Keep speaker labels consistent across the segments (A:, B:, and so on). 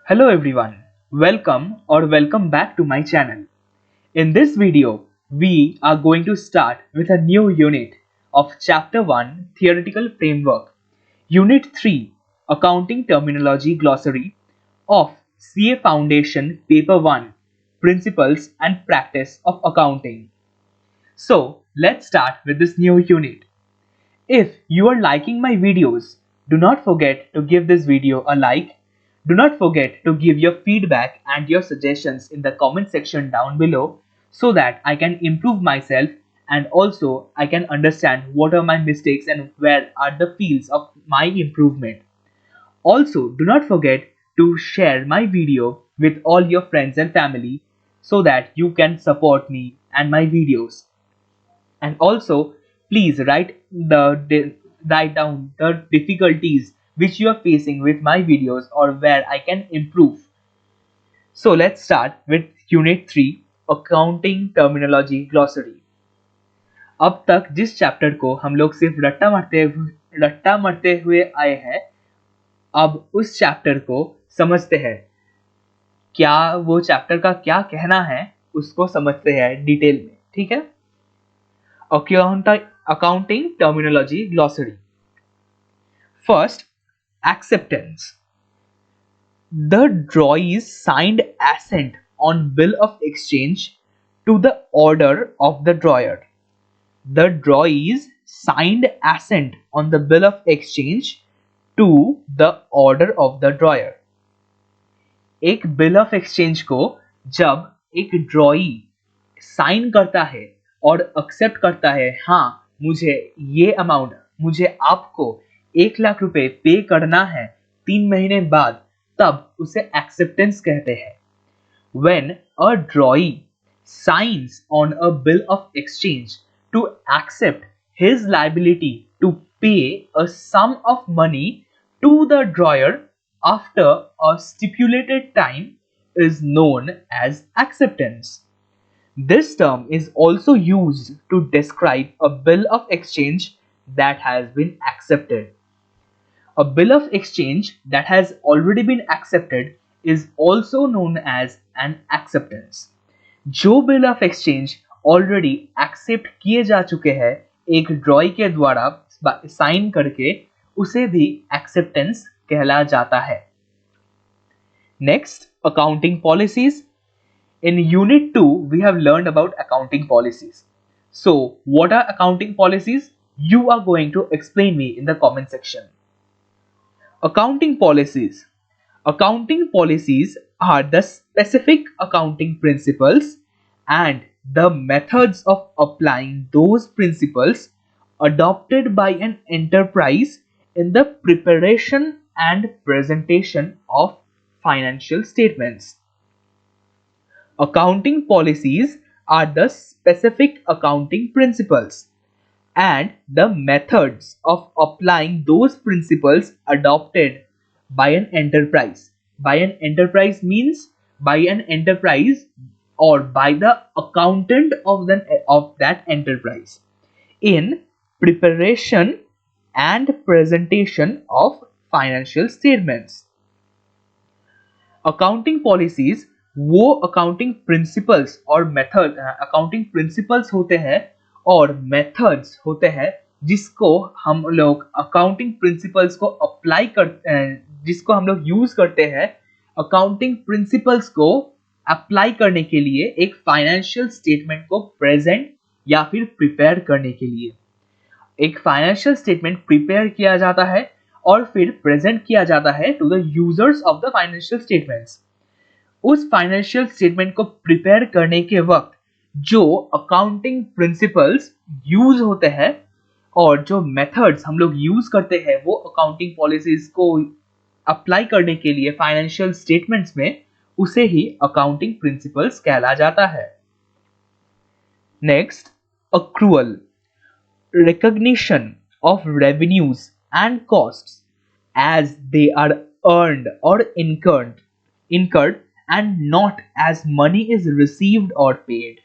A: Hello everyone, welcome back to my channel. In this video, we are going to start with a new unit of Chapter 1 Theoretical Framework, Unit 3 Accounting Terminology Glossary of CA Foundation Paper 1 Principles and Practice of Accounting. So, let's start with this new unit. If you are liking my videos, do not forget to give this video a like. Do not forget to give your feedback and your suggestions in the comment section down below so that I can improve myself and also I can understand what are my mistakes and where are the fields of my improvement. Also, do not forget to share my video with all your friends and family so that you can support me and my videos. And also, please write down the difficulties which you are facing with my videos or where I can improve. So let's start with Unit 3 Accounting Terminology Glossary. अब तक जिस chapter को हम लोग सिर्फ रट्टा मारते हुए आए हैं, अब उस चैप्टर को समझते हैं. क्या वो चैप्टर का क्या कहना है उसको समझते हैं डिटेल में. ठीक है. Accounting Terminology Glossary. First, acceptance. The drawee's signed assent on bill of exchange to the order of the drawer. The drawee's signed assent on the bill of exchange to the order of the drawer. एक bill of exchange को जब एक ड्रॉई sign करता है और accept करता है, हाँ मुझे ये अमाउंट, मुझे आपको 1,00,000 रुपए पे करना है 3 महीने बाद, तब उसे एक्सेप्टेंस कहते हैं. When a drawee signs on a bill of exchange to accept his liability to pay a sum of money to the drawer after a stipulated time is known as acceptance. This term is also used to describe a bill of exchange that has been accepted. A bill of exchange that has already been accepted is also known as an acceptance. जो bill of exchange already accept किए जा चुके हैं एक ड्रॉई के द्वारा sign करके, उसे भी acceptance कहला जाता है. Next, accounting policies. In Unit 2, we have learned about accounting policies. So, what are accounting policies? You are going to explain me in the comment section. Accounting policies. Accounting policies are the specific accounting principles and the methods of applying those principles adopted by an enterprise in the preparation and presentation of financial statements. Accounting policies are the specific accounting principles and the methods of applying those principles adopted by an enterprise. By an enterprise means by an enterprise or by the accountant of that enterprise in preparation and presentation of financial statements. Accounting policies वो accounting principles और method, accounting principles होते हैं और methods होते हैं जिसको हम लोग अकाउंटिंग प्रिंसिपल्स को अप्लाई करते हैं, जिसको हम लोग यूज करते हैं अकाउंटिंग प्रिंसिपल्स को अप्लाई करने के लिए एक फाइनेंशियल स्टेटमेंट को प्रेजेंट या फिर प्रिपेयर करने के लिए. एक फाइनेंशियल स्टेटमेंट प्रिपेयर किया जाता है और फिर प्रेजेंट किया जाता है to the users of the financial statements. उस फाइनेंशियल स्टेटमेंट को प्रिपेयर करने के वक्त जो अकाउंटिंग प्रिंसिपल्स यूज होते हैं और जो मेथड्स हम लोग यूज करते हैं वो अकाउंटिंग पॉलिसीज को अप्लाई करने के लिए फाइनेंशियल स्टेटमेंट्स में, उसे ही अकाउंटिंग प्रिंसिपल्स कहला जाता है. Next, accrual. Recognition of revenues and costs as they are earned or incurred and not as money is received or paid.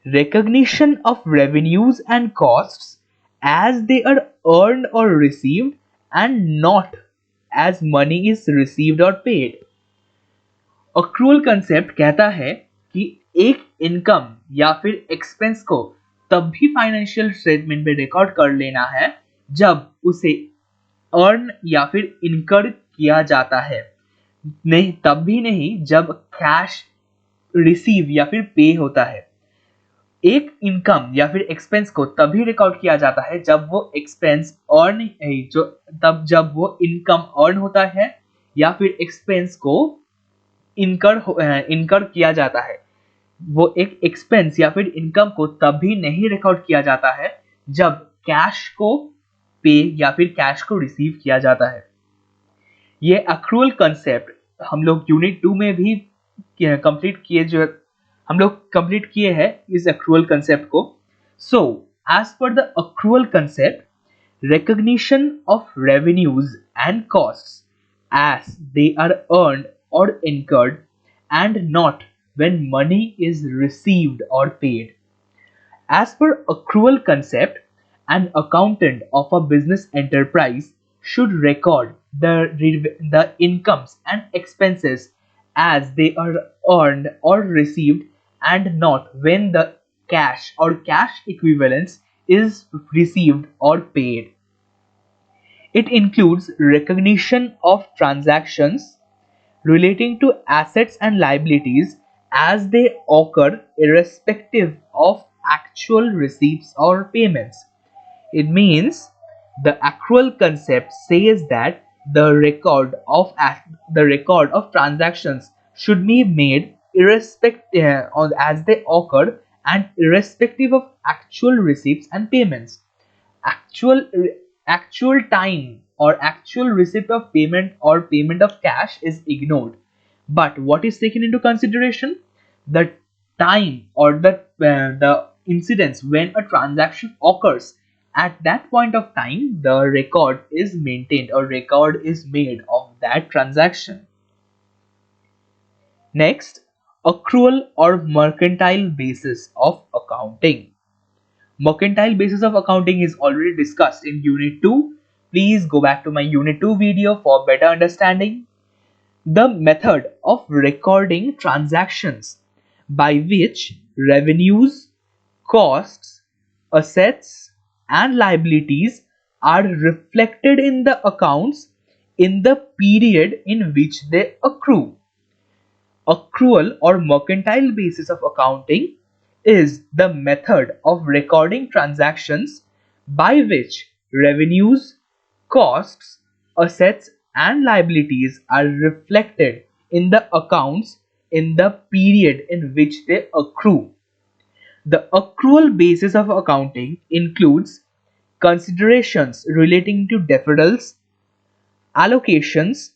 A: Recognition of revenues and costs as they are earned or received and not as money is received or paid. Accrual concept कहता है कि एक income या फिर expense को तब भी financial statement में रिकॉर्ड कर लेना है जब उसे अर्न या फिर इनकर किया जाता है, नहीं तब भी नहीं जब कैश रिसीव या फिर पे होता है। एक इनकम या फिर एक्सपेंस को तभी रिकॉर्ड किया जाता है जब वो एक्सपेंस अर्न जब वो इनकम अर्न होता है या फिर एक्सपेंस को इनकर किया जाता है। वो एक एक्सपेंस या फिर इनकम को तभी नहीं रिकॉर्ड किया जाता है जब कैश को पे या फिर कैश को रिसीव किया जाता है। ये अक्रूअल कंसेप्ट हम लोग यूनिट 2 में भी कंप्लीट किए हैं इस अक्रूअल कंसेप्ट को। So as per the accrual concept, recognition of revenues and costs as they are earned or incurred and not when money is received or paid. As per accrual concept, an accountant of a business enterprise should record the incomes and expenses as they are earned or received and not when the cash or cash equivalence is received or paid. It includes recognition of transactions relating to assets and liabilities as they occur irrespective of actual receipts or payments. It means the accrual concept says that the record of transactions should be made irrespective as they occur and irrespective of actual receipts and payments. Actual time or actual receipt of payment or payment of cash is ignored, but what is taken into consideration? The time or the incidence when a transaction occurs. At that point of time, the record is maintained or record is made of that transaction. Next, accrual or mercantile basis of accounting. Mercantile basis of accounting is already discussed in Unit 2. Please go back to my Unit 2 video for better understanding. The method of recording transactions by which revenues, costs, assets, and liabilities are reflected in the accounts in the period in which they accrue. Accrual or mercantile basis of accounting is the method of recording transactions by which revenues, costs, assets, and liabilities are reflected in the accounts in the period in which they accrue. The accrual basis of accounting includes considerations relating to deferrals, allocations,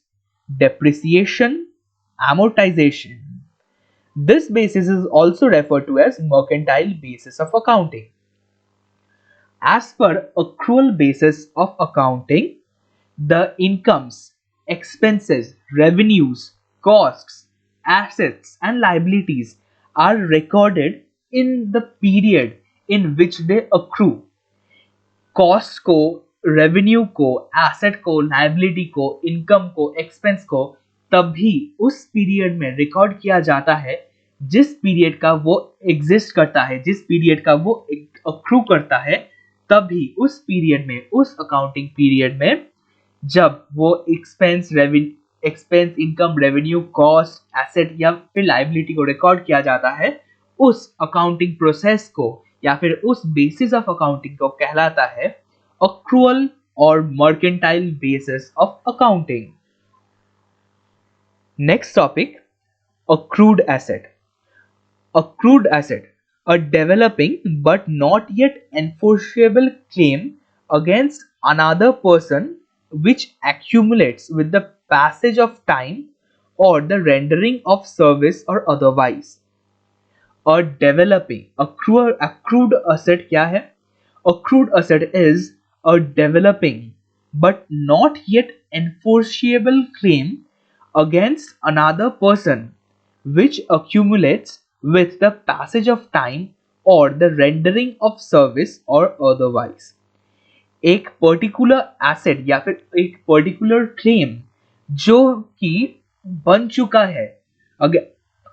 A: depreciation, amortization. This basis is also referred to as mercantile basis of accounting. As per accrual basis of accounting, the incomes, expenses, revenues, costs, assets, and liabilities are recorded in the period in which they accrue. Costs को, revenue को, asset को, liability को, income को, expense को तभी उस period में record किया जाता है जिस पीरियड का वो एग्जिस्ट करता है, जिस पीरियड का वो अक्रू करता है, तभी उस पीरियड में, उस अकाउंटिंग पीरियड में जब वो expense, income, revenue, cost, asset या फिर लायबिलिटी को रिकॉर्ड किया जाता है, उस अकाउंटिंग प्रोसेस को या फिर उस बेसिस ऑफ अकाउंटिंग को कहलाता है अक्रूअल और mercantile basis of accounting. Next topic, accrued asset. Accrued asset, a developing but not yet enforceable claim against another person which accumulates with the passage of time or the rendering of service or otherwise. A developing, accrued asset क्या है? Accrued asset is a developing but not yet enforceable claim against another person which accumulates with the passage of time or the rendering of service or otherwise. एक particular asset या फिर एक particular claim जो कि बन चुका है Again,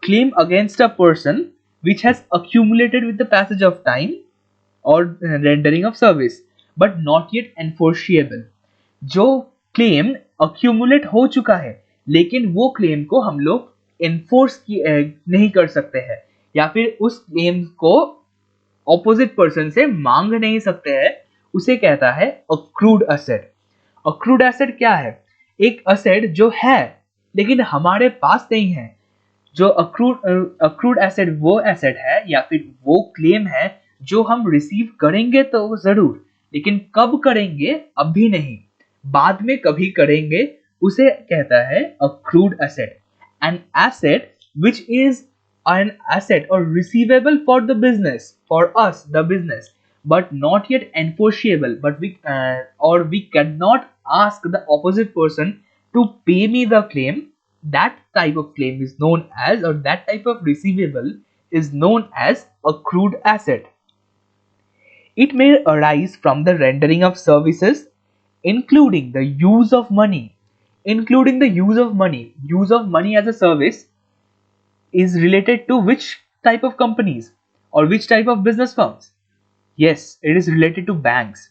A: claim against a person which has accumulated with the passage of time or rendering of service but not yet enforceable. जो क्लेम accumulate हो चुका है लेकिन वो क्लेम को हम लोग enforce नहीं कर सकते हैं या फिर उस क्लेम को ऑपोजिट पर्सन से मांग नहीं सकते हैं, उसे कहता है accrued asset. accrued asset क्या है? एक asset जो है लेकिन हमारे पास नहीं है. जो accrued asset वो asset है या फिर वो claim है जो हम रिसीव करेंगे तो जरूर, लेकिन कब करेंगे अभी नहीं, बाद में कभी करेंगे, उसे कहता है accrued asset. An asset which is an asset or receivable for the business, for us the business, but not yet enforceable, but we cannot ask the opposite person to pay me the claim. That type of claim is known as, or that type of receivable is known as accrued asset. It may arise from the rendering of services, including the use of money. Including the use of money. Use of money as a service is related to which type of companies or which type of business firms? Yes, it is related to banks.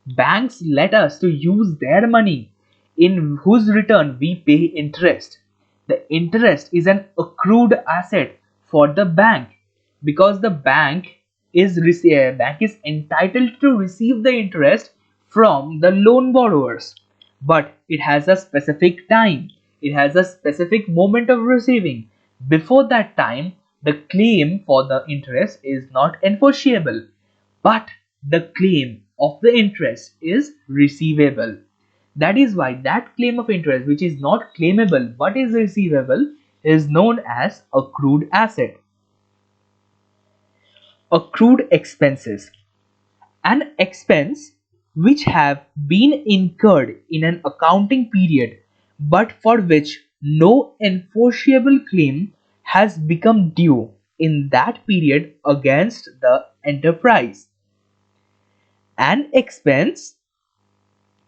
A: Banks let us to use their money in whose return we pay interest. The interest is an accrued asset for the bank because the bank is entitled to receive the interest from the loan borrowers, but it has a specific time, it has a specific moment of receiving. Before that time the claim for the interest is not enforceable, but the claim of the interest is receivable. That is why that claim of interest which is not claimable but is receivable is known as accrued asset. Accrued expenses. An expense which have been incurred in an accounting period but for which no enforceable claim has become due in that period against the enterprise. An expense,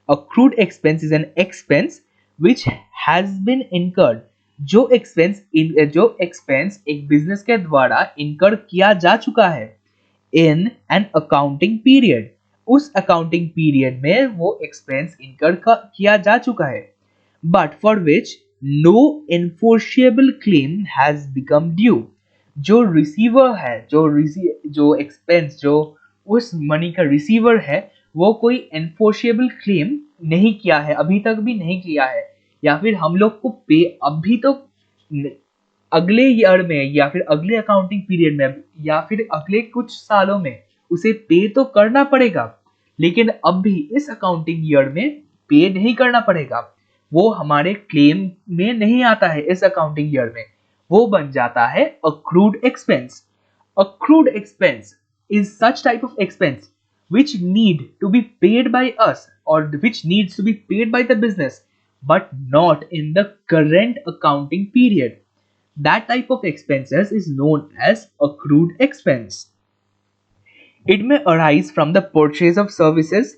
A: accrued expense is an expense which has been incurred. जो expense एक business के द्वारा incur किया जा चुका है in an accounting period, उस accounting period में वो expense incur किया जा चुका है, but for which no enforceable claim has become due. जो receiver है, जो expense जो उस money का receiver है, वो कोई enforceable claim नहीं किया है, अभी तक भी नहीं किया है, या फिर हम लोग को पे अभी तो अगले ईयर में या फिर अगले अकाउंटिंग पीरियड में या फिर अगले कुछ सालों में उसे पे तो करना पड़ेगा, लेकिन अब भी इस अकाउंटिंग ईयर में पे नहीं करना पड़ेगा, वो हमारे क्लेम में नहीं आता है इस अकाउंटिंग ईयर में, वो बन जाता है accrued expense. Accrued expense is such type of expense which need to be paid by us or which needs to be paid by the business but not in the current accounting period. That type of expenses is known as accrued expense. It may arise from the purchase of services,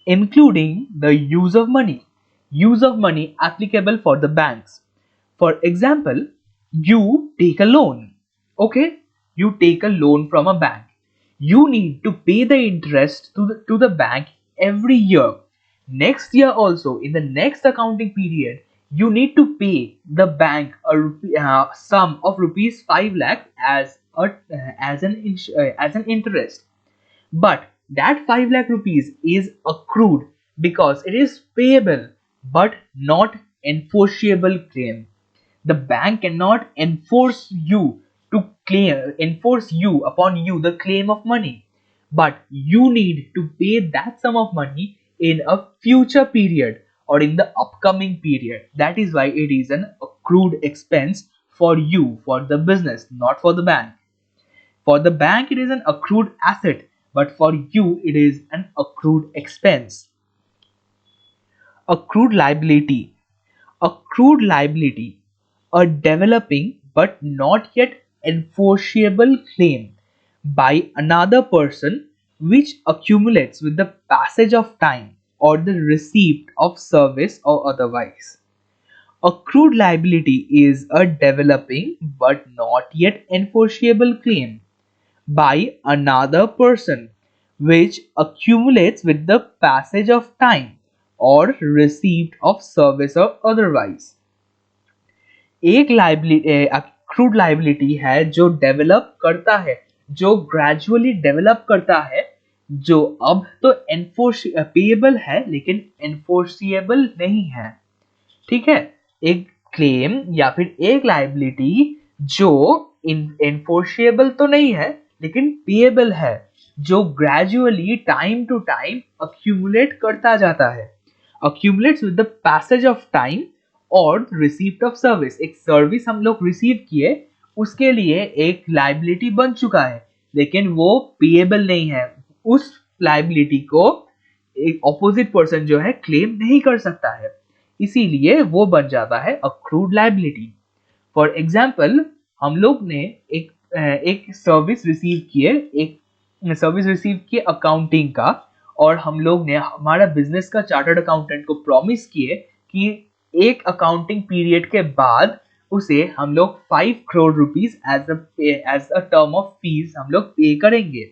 A: including the use of money. Use of money applicable for the banks. For example, you take a loan. Okay, you take a loan from a bank. You need to pay the interest to the bank every year. Next year also, in the next accounting period, you need to pay the bank a sum of rupees 5 lakh as an interest. But that 5 lakh rupees is accrued because it is payable but not enforceable claim. The bank cannot enforce you upon you the claim of money, but you need to pay that sum of money in a future period or in the upcoming period. That is why it is an accrued expense for you, for the business, not for the bank. For the bank it is an accrued asset, but for you it is an accrued expense. Accrued liability. Accrued liability, a developing but not yet enforceable claim by another person which accumulates with the passage of time or the receipt of service or otherwise. Accrued liability is a developing but not yet enforceable claim by another person which accumulates with the passage of time or receipt of service or otherwise. एक liability accrued liability है जो develop करता है, जो gradually develop करता है, जो अब तो एनफोर्स पेएबल है लेकिन एनफोर्सिएबल नहीं है. ठीक है, एक क्लेम या फिर एक लाइबिलिटी जो एनफोर्सिएबल तो नहीं है लेकिन पेएबल है, जो gradually time to time accumulate करता जाता है. accumulates with the passage of time और रिसीप्ट ऑफ सर्विस. एक सर्विस हम लोग रिसीव किए, उसके लिए एक लाइबिलिटी बन चुका है लेकिन वो पेएबल नहीं है. उस लाइबिलिटी को एक ऑपोजिट पर्सन जो है क्लेम नहीं कर सकता है, इसीलिए वो बन जाता है अक्रूड लाइबिलिटी. फॉर एग्जाम्पल, हम लोग ने एक सर्विस रिसीव किए अकाउंटिंग का, और हम लोग ने हमारा बिजनेस का चार्टर्ड अकाउंटेंट को प्रॉमिस किए कि एक अकाउंटिंग पीरियड के बाद उसे हम लोग 5 crore rupees as a term of fees हम लोग पे करेंगे.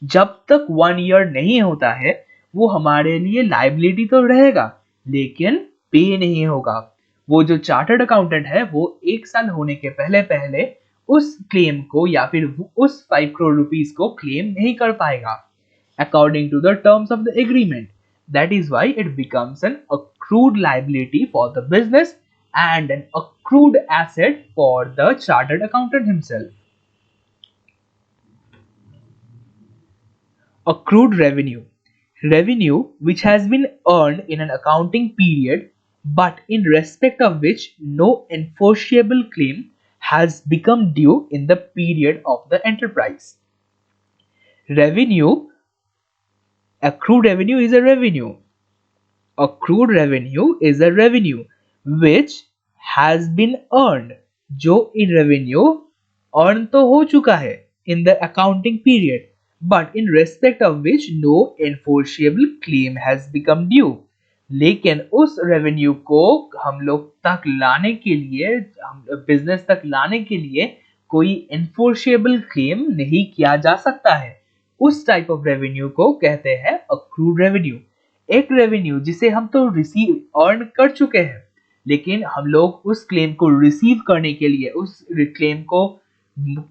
A: जब तक 1 ईयर नहीं होता है वो हमारे लिए लाइबिलिटी तो रहेगा लेकिन पे नहीं होगा. वो जो चार्टर्ड अकाउंटेंट है वो 1 साल होने के पहले पहले उस क्लेम को या फिर उस 5 करोड़ रुपीस को क्लेम नहीं कर पाएगा according to the terms of the agreement. That is why it becomes an accrued liability for the business and an accrued asset for the chartered accountant himself. Accrued revenue. Revenue which has been earned in an accounting period but in respect of which no enforceable claim has become due in the period of the enterprise. Accrued revenue is a revenue. Accrued revenue is a revenue which has been earned, जो in revenue earn तो हो चुका है in the accounting period, but in respect of which no enforceable claim has become due. लेकिन उस revenue को हम लोग तक लाने के लिए, बिजनेस तक लाने के लिए कोई एनफोर्सेबल क्लेम नहीं किया जा सकता है. उस टाइप ऑफ रेवेन्यू को कहते हैं अक्रूड रेवेन्यू. एक रेवेन्यू जिसे हम तो अर्न कर चुके हैं लेकिन हम लोग उस क्लेम को रिसीव करने के लिए, उस क्लेम को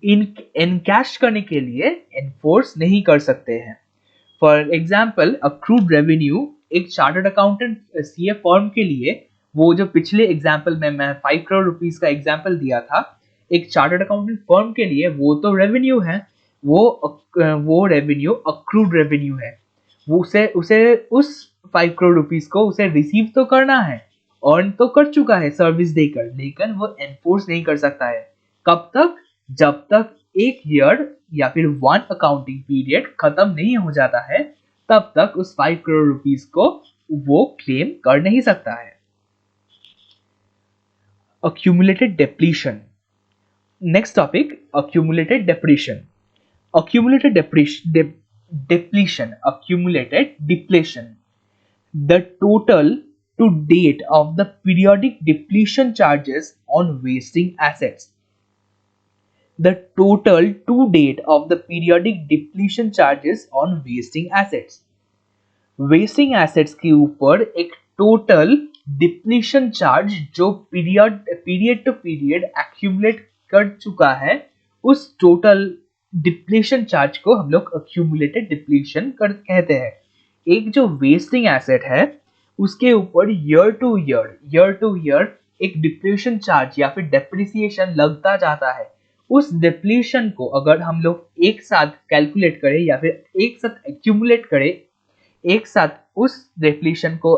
A: इनकैश करने के लिए एनफोर्स नहीं कर सकते हैं. फॉर एग्जाम्पल, अक्रूड रेवेन्यू एक चार्टर्ड अकाउंटेंट सीए फर्म के लिए, वो जो पिछले एग्जाम्पल में मैं 5 करोड़ रुपीस का एग्जाम्पल दिया था, एक चार्टर्ड अकाउंटेंट फर्म के लिए वो तो रेवेन्यू है, वो रेवेन्यू अक्रूड रेवेन्यू है. वो उसे उस 5 करोड़ रुपीस को उसे रिसीव तो करना है, अर्न तो कर चुका है सर्विस देकर, लेकिन वो एनफोर्स नहीं कर सकता है. कब तक? जब तक 1 ईयर या फिर 1 अकाउंटिंग पीरियड खत्म नहीं हो जाता है, तब तक उस 5 करोड़ रुपीस को वो क्लेम कर नहीं सकता है. Accumulated depletion. Next topic, accumulated depletion. Accumulated depletion, accumulated depletion. The total to date of the periodic depletion charges on wasting assets. The total to date of the periodic depletion charges on wasting assets. Wasting assets के ऊपर एक total depletion charge जो period to period accumulate कर चुका है, उस total depletion charge को हम लोग accumulated depletion कहते हैं. एक जो वेस्टिंग एसेट है उसके ऊपर ईयर टू ईयर एक डिप्लीशन चार्ज या फिर डेप्रिसिएशन लगता जाता है. उस डिप्लीशन को अगर हम लोग एक साथ कैलकुलेट करें या फिर एक साथ एक्यूमुलेट करें, एक साथ उस डिप्लीशन को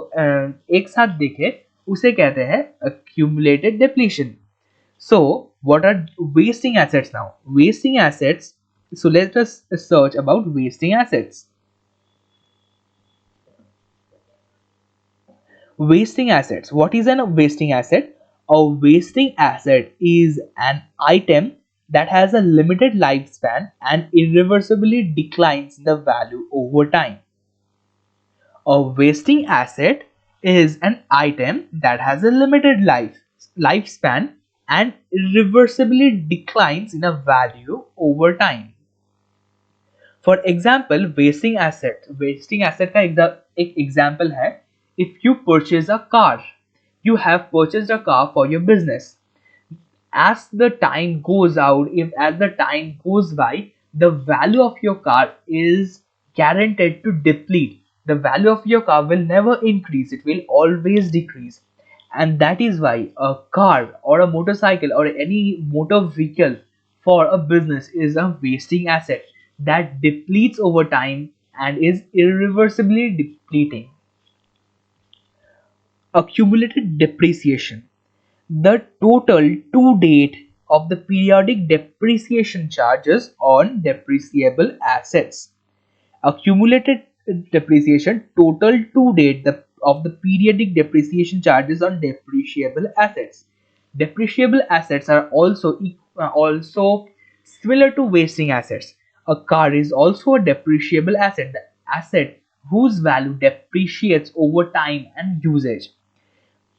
A: एक साथ देखें, उसे कहते हैं accumulated depletion. So what are wasting assets now? Wasting assets. So let us search about wasting assets. Wasting assets. What is a wasting asset? A wasting asset is an item that has a limited lifespan and irreversibly declines the value over time. A wasting asset is an item that has a limited life lifespan and irreversibly declines in a value over time. For example, wasting asset. Wasting asset का एक example है. If you purchase a car, you have purchased a car for your business. As the time goes out, as the time goes by, the value of your car is guaranteed to deplete. The value of your car will never increase, it will always decrease. And that is why a car or a motorcycle or any motor vehicle for a business is a wasting asset that depletes over time and is irreversibly depleting. Accumulated depreciation. The total to date of the periodic depreciation charges on depreciable assets. Accumulated depreciation, total to date of the periodic depreciation charges on depreciable assets. Depreciable assets are also similar to wasting assets. A car is also a depreciable asset, the asset whose value depreciates over time and usage.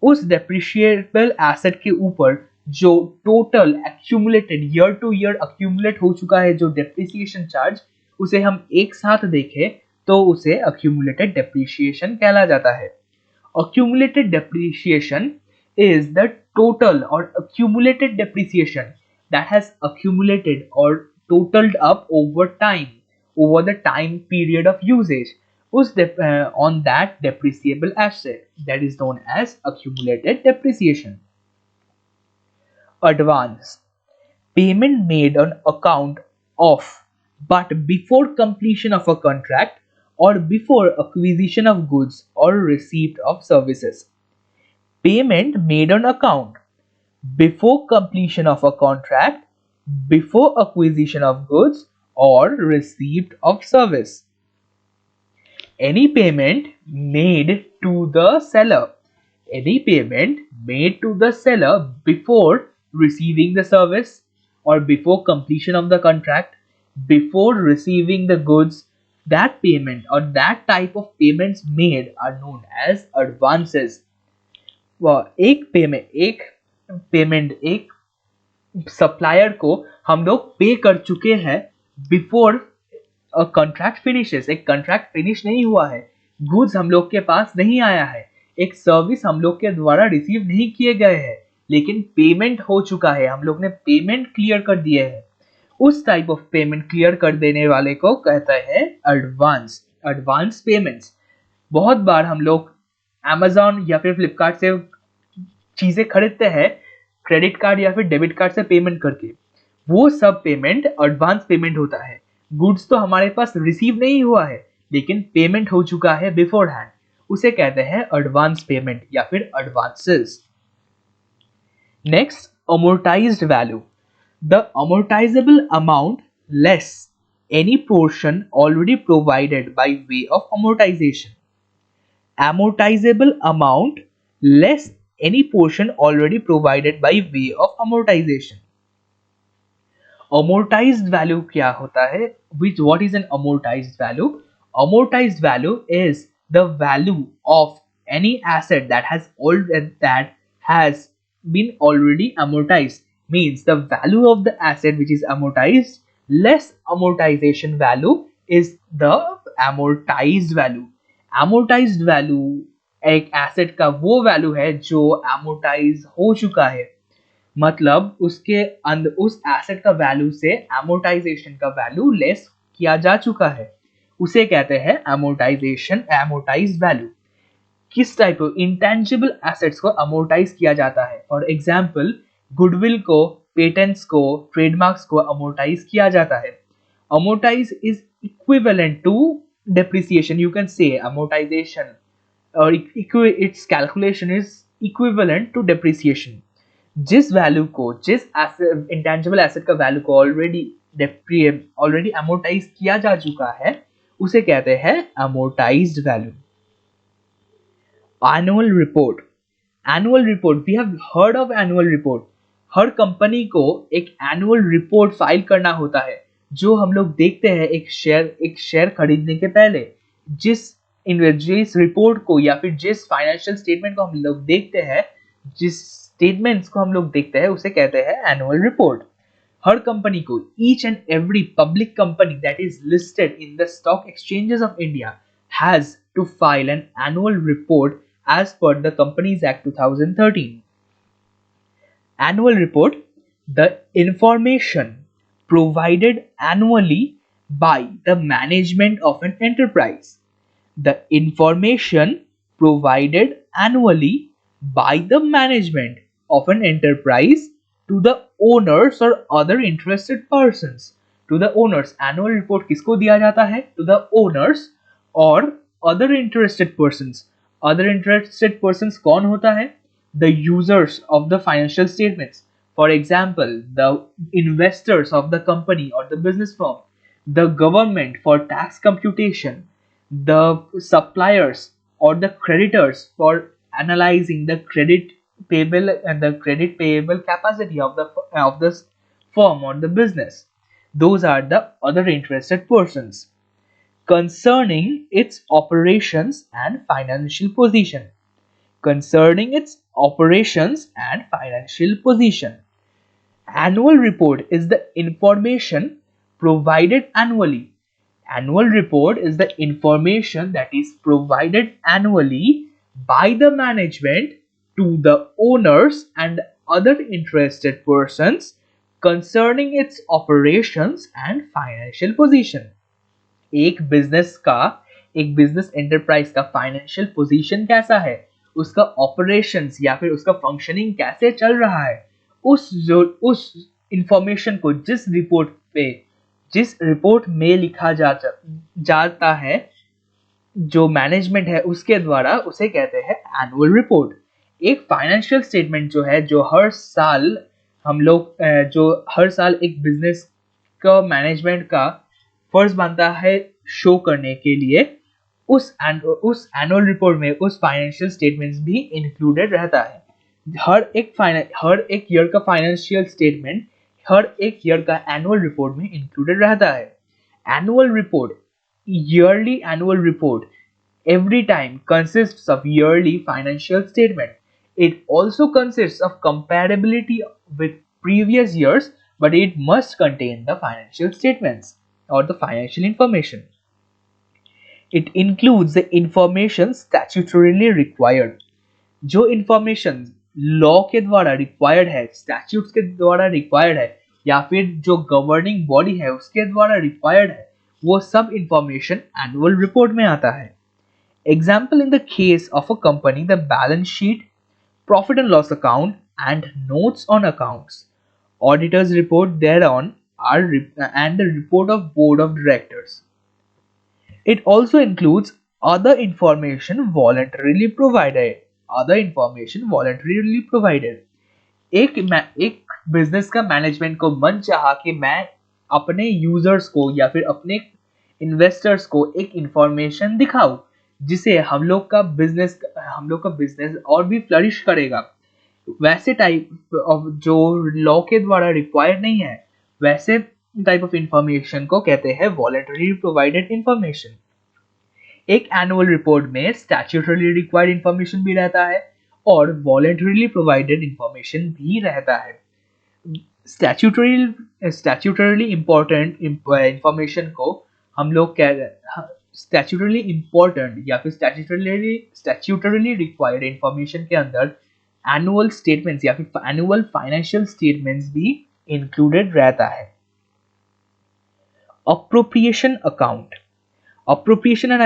A: उस depreciable asset के ऊपर जो total accumulated year to year accumulate हो चुका है जो depreciation charge, उसे हम एक साथ देखें तो उसे accumulated depreciation कहला जाता है. Accumulated depreciation is the total or accumulated depreciation that has accumulated or totaled up over time, over the time period of usage on that depreciable asset, that is known as accumulated depreciation. Advance. Payment made on account of but before completion of a contract or before acquisition of goods or receipt of services. Payment made on account before completion of a contract, before acquisition of goods or receipt of service. Any payment made to the seller. Any payment made to the seller before receiving the service or before completion of the contract, before receiving the goods, that payment or that type of payments made are known as advances. एक payment एक supplier को हम लोग पे कर चुके हैं before contract finishes. एक कॉन्ट्रैक्ट फिनिश नहीं हुआ है, गुड्स हम लोग के पास नहीं आया है, एक सर्विस हम लोग के द्वारा रिसीव नहीं किए गए हैं, लेकिन पेमेंट हो चुका है, हम लोग ने पेमेंट क्लियर कर दिए हैं. उस टाइप ऑफ पेमेंट क्लियर कर देने वाले को कहता है एडवांस. Advance payments. बहुत बार हम लोग Amazon या फिर फ्लिपकार्ट से चीजें खरीदते हैं क्रेडिट कार्ड या फिर डेबिट कार्ड से पेमेंट करके. वो सब पेमेंट एडवांस पेमेंट होता है. गुड्स तो हमारे पास रिसीव नहीं हुआ है लेकिन पेमेंट हो चुका है बिफोर हैंड, उसे कहते हैं एडवांस पेमेंट या फिर advances. Next, amortised value. The amortisable amount less any portion already provided by way of amortisation. Amortizable amount less any portion already provided by way of amortization. Amortized value क्या होता है? What is an amortized value? Amortized value is the value of any asset that has been already amortized. Means the value of the asset which is amortized less amortization value is the amortized value. amortized value एक asset का वो value है जो amortize हो चुका है, मतलब उस एसेट का वैल्यू से amortization का वैल्यू लेस किया जा चुका है, उसे कहते हैं amortized value. किस टाइप ऑफ इंटेंजिबल एसेट्स को amortize किया जाता है? फॉर एग्जाम्पल, गुडविल को, पेटेंट्स को, ट्रेडमार्क्स को amortize किया जाता है. amortize is equivalent to depreciation. You can say amortization or its calculation is equivalent to depreciation. जिस वैल्यू को, जिस इंटेंजिबल एसेट का वैल्यू को ऑलरेडी amortize किया जा चुका है उसे कहते हैं amortized value. Annual report. Annual report, we have heard of annual report. Her company को एक एनुअल रिपोर्ट फाइल करना होता है जो हम लोग देखते हैं एक शेयर खरीदने के पहले. जिस रिपोर्ट को या फिर जिस फाइनेंशियल स्टेटमेंट को हम लोग देखते हैं, जिस स्टेटमेंट्स को हम लोग देखते हैं उसे कहते हैं एनुअल रिपोर्ट। हर कंपनी को, each and every public company that is listed in the stock exchanges of India has to file an annual report as per the Companies Act 2013. Annual report, the information provided annually by the management of an enterprise. The information provided annually by the management of an enterprise to the owners or other interested persons. To the owners, annual report किसको दिया जाता है? To the owners or other interested persons. Other interested persons कौन होता है? The users of the financial statements. For example, the investors of the company or the business firm, the government for tax computation, the suppliers or the creditors for analyzing the credit payable and the credit payable capacity of the firm or the business. Those are the other interested persons. Concerning its operations and financial position. Concerning its operations and financial position. Annual report is the information provided annually. Annual report is the information that is provided annually by the management to the owners and other interested persons concerning its operations and financial position. एक business enterprise का financial position कैसा है, उसका operations या फिर उसका functioning कैसे चल रहा है, उस इंफॉर्मेशन को जिस रिपोर्ट में लिखा जाता है जो मैनेजमेंट है उसके द्वारा, उसे कहते हैं एनुअल रिपोर्ट। एक फाइनेंशियल स्टेटमेंट जो है जो हर साल एक बिजनेस का मैनेजमेंट का फर्ज बनता है शो करने के लिए, उस एनुअल रिपोर्ट में उस फाइनेंशियल स्टेटमेंट्स भी इंक्लूडेड रहता है। हर एक ईयर का फाइनेंशियल स्टेटमेंट हर एक ईयर का एनुअल रिपोर्ट में इंक्लूडेड रहता है। Annual report, yearly annual report every time consists of yearly financial statement. It also consists of comparability with previous years, but it must contain the financial statements or the financial information. It includes the information statutorily required. जो information law के द्वारा required है, statutes के द्वारा required है, या फिर जो governing body है उसके द्वारा required है, वो सब information annual report में आता है. Example, in the case of a company, the balance sheet, profit and loss account, and notes on accounts, auditors report thereon and the report of board of directors. It also includes other information voluntarily provided. एक business का management को मन चाहा कि मैं अपने users को या फिर अपने इन्वेस्टर्स को एक इंफॉर्मेशन दिखाऊं जिसे हम लोग का बिजनेस और भी फ्लरिश करेगा, वैसे टाइप ऑफ जो लॉ के द्वारा रिक्वायर्ड नहीं है, वैसे टाइप ऑफ इंफॉर्मेशन को कहते हैं वॉलंटरी प्रोवाइडेड इंफॉर्मेशन. एक एनुअल रिपोर्ट में स्टैट्यूटरी रिक्वायर्ड इंफॉर्मेशन भी रहता है और वॉलंटरीली प्रोवाइडेड इंफॉर्मेशन भी रहता है. स्टैट्यूटरीली इंपॉर्टेंट इंफॉर्मेशन को हम लोग स्टैट्यूटरीली इंपॉर्टेंट या फिर स्टैट्यूटरीली रिक्वायर्ड इंफॉर्मेशन के अंदर एनुअल स्टेटमेंट्स या फिर एनुअल फाइनेंशियल स्टेटमेंट्स भी इंक्लूडेड रहता है. Appropriation account. Appropriation an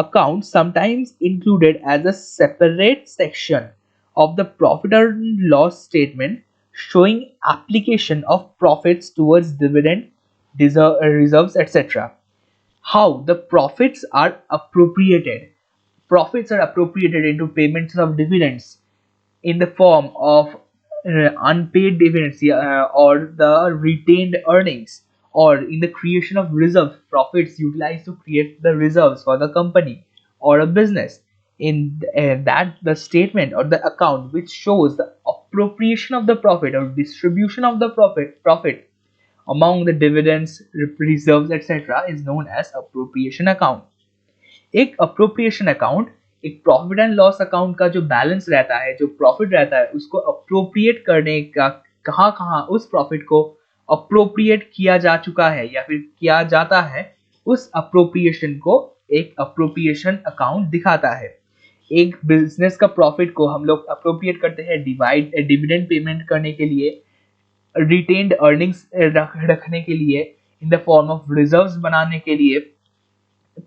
A: account sometimes included as a separate section of the profit and loss statement showing application of profits towards dividend, reserves, etc. How the profits are appropriated. Profits are appropriated into payments of dividends in the form of unpaid dividends or the retained earnings, or in the creation of reserves, profits utilized to create the reserves for the company or a business. In that the statement or the account which shows the appropriation of the profit or distribution of the profit among the dividends, reserves, etc. is known as appropriation account. एक appropriation account एक profit and loss account का जो balance रहता है, जो profit रहता है, उसको अप्रोप्रिएट करने का कहाँ कहाँ उस प्रॉफिट को अप्रोप्रिएट किया जा चुका है या फिर किया जाता है, उस अप्रोप्रिएशन को एक अप्रोप्रिएशन अकाउंट दिखाता है। एक बिजनेस का प्रॉफिट को हम लोग अप्रोप्रिएट करते हैं डिविडेंड पेमेंट करने के लिए, रिटेन्ड अर्निंग्स रखने के लिए, in the form of reserves बनाने के लिए।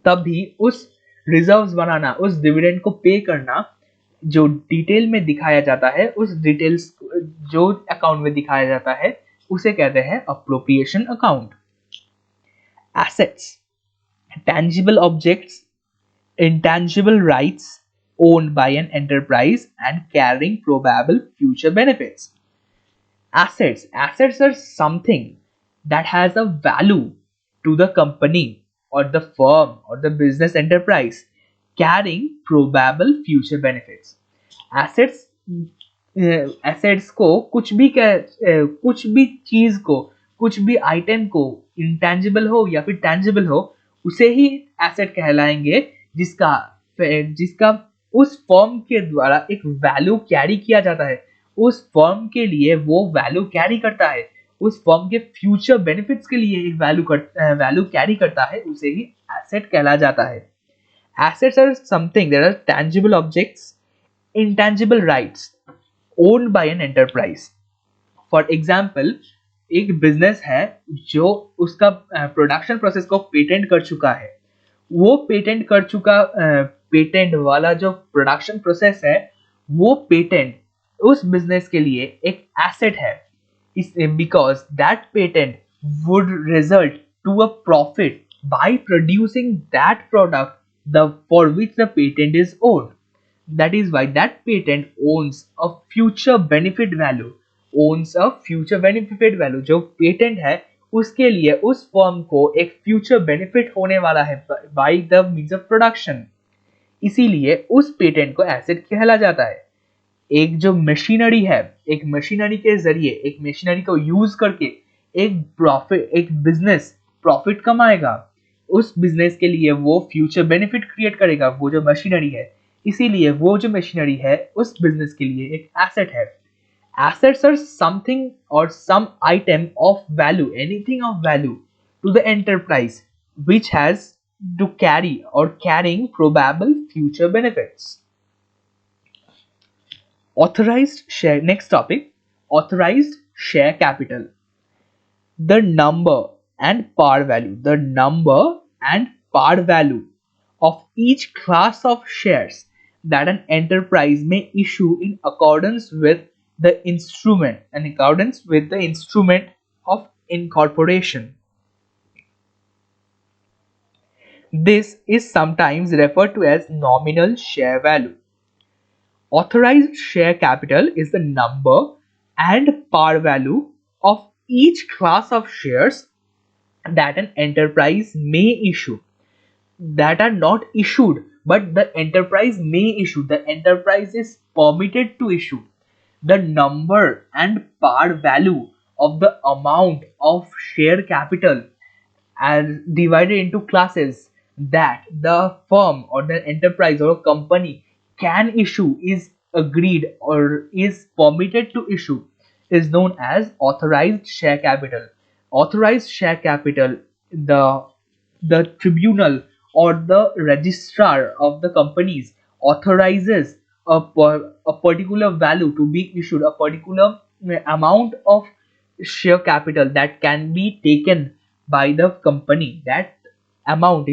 A: तब भी उस रिजर्व्स बनाना, उस डिविडेंड को पे करना जो डिटेल में दिखाया जाता है, उस डिटेल्स जो अकाउंट में दिखाया जाता है, उसे कहते हैं appropriation account. Assets, tangible objects, intangible rights owned by an enterprise and carrying probable future benefits. Assets are something that has a value to the company or the firm or the business enterprise, carrying probable future benefits. Assets को कुछ भी चीज को, कुछ भी item को, intangible हो या फिर टेंजिबल हो, उसे ही एसेट कहलाएंगे जिसका उस फर्म के द्वारा एक वैल्यू कैरी किया जाता है, उस फर्म के लिए वो वैल्यू कैरी करता है, उस फर्म के फ्यूचर बेनिफिट्स के लिए एक वैल्यू कैरी करता है, उसे ही एसेट कहला जाता है। Assets are something, there are tangible objects, intangible rights owned by an enterprise. For example, एक बिजनेस है जो उसका प्रोडक्शन प्रोसेस को पेटेंट कर चुका है, वो पेटेंट वाला जो प्रोडक्शन प्रोसेस है, वो पेटेंट उस बिजनेस के लिए एक एसेट है, because that patent would result to a profit by producing that product for which the patent is owned. That is why that patent owns a future benefit value. जो patent है उसके लिए उस firm को एक future benefit होने वाला है by the means of production. इसीलिए उस पेटेंट को एसेट कहला जाता है. एक जो मशीनरी है, एक मशीनरी के जरिए, एक मशीनरी को यूज करके एक बिजनेस प्रॉफिट कमाएगा, उस बिजनेस के लिए वो फ्यूचर बेनिफिट क्रिएट करेगा, वो जो मशीनरी है. इसीलिए वो जो मशीनरी है उस बिजनेस के लिए एक एसेट है. Assets are something or some item of value, anything of value to the enterprise which has to carry or carrying probable future benefits. Authorized share. Next topic, authorized share capital. The number and par value of each class of shares that an enterprise may issue in accordance with the instrument of incorporation. This is sometimes referred to as nominal share value. Authorized share capital is the number and par value of each class of shares that an enterprise may issue, that are not issued but the enterprise may issue. The enterprise is permitted to issue. The number and par value of the amount of share capital as divided into classes that the firm or the enterprise or a company can issue, is agreed or is permitted to issue, is known as authorized share capital. Authorized share capital, the tribunal or the registrar of the companies authorizes a particular value to be issued, a particular amount of share capital that can be taken by the company. That amount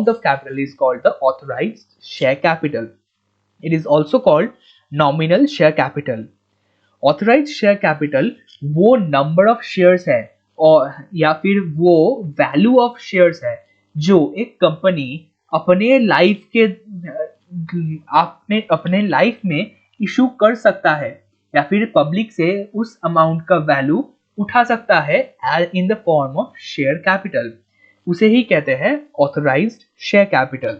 A: of capital is called the authorized share capital. It is also called nominal share capital. Authorized share capital वो number of shares है और या फिर वो value of shares है जो एक company अपने लाइफ में इशू कर सकता है या फिर पब्लिक से उस अमाउंट का वैल्यू उठा सकता है in the form of share capital. उसे ही कहते हैं authorised share capital.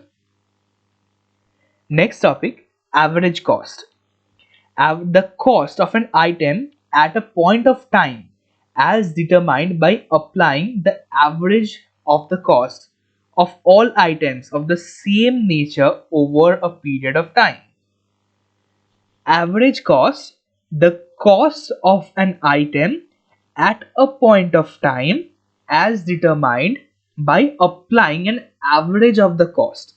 A: Next topic, average cost. The cost of an item at a point of time as determined by applying the average of the cost of all items of the same nature over a period of time. Average cost, the cost of an item at a point of time as determined by applying an average of the cost.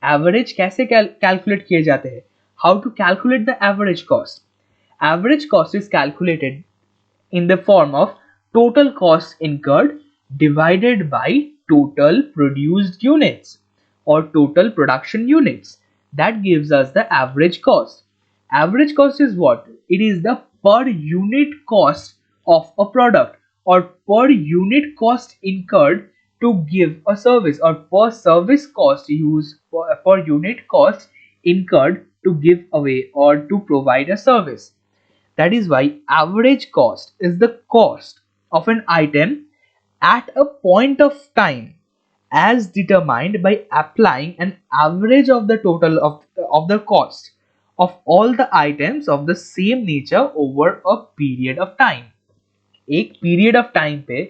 A: Average कैसे calculate किए जाते हैं? How to calculate the average cost? Average cost is calculated in the form of total cost incurred divided by total produced units or total production units. That gives us the average cost. Average cost is what? It is the per unit cost of a product or per unit cost incurred to give a service or per service cost used per unit cost incurred to give away or to provide a service. That is why average cost is the cost of an item at a point of time as determined by applying an average of the total of the cost of all the items of the same nature over a period of time. एक period of time पे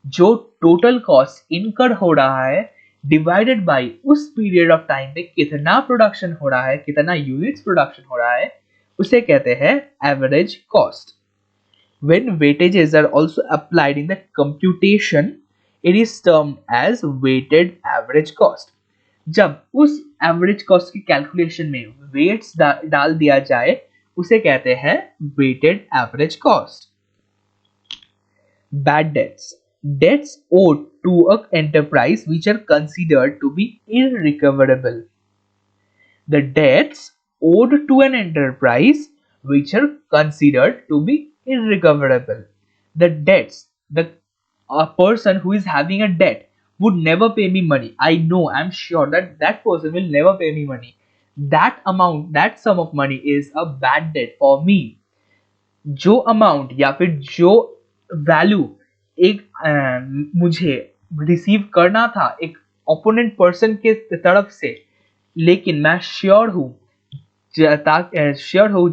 A: जो total cost incurred हो रहा है divided by उस period of time पे कितना production हो रहा है, कितना यूनिट्स प्रोडक्शन हो रहा है, उसे कहते हैं average cost. When weightages are also applied in the computation, it is termed as weighted average cost. जब उस एवरेज कॉस्ट की कैलकुलेशन में वेट्स डाल दिया जाए उसे कहते हैं weighted average cost. Bad debts. Debts owed to an enterprise which are considered to be irrecoverable. The debts owed to an enterprise which are considered to be irrecoverable. The debts, a person who is having a debt would never pay me money. I know, I'm sure that that person will never pay me money. That amount, that sum of money is a bad debt for me. जो amount या फिर जो value एक मुझे receive करना था एक opponent person के तरफ से, लेकिन मैं श्योर हूँ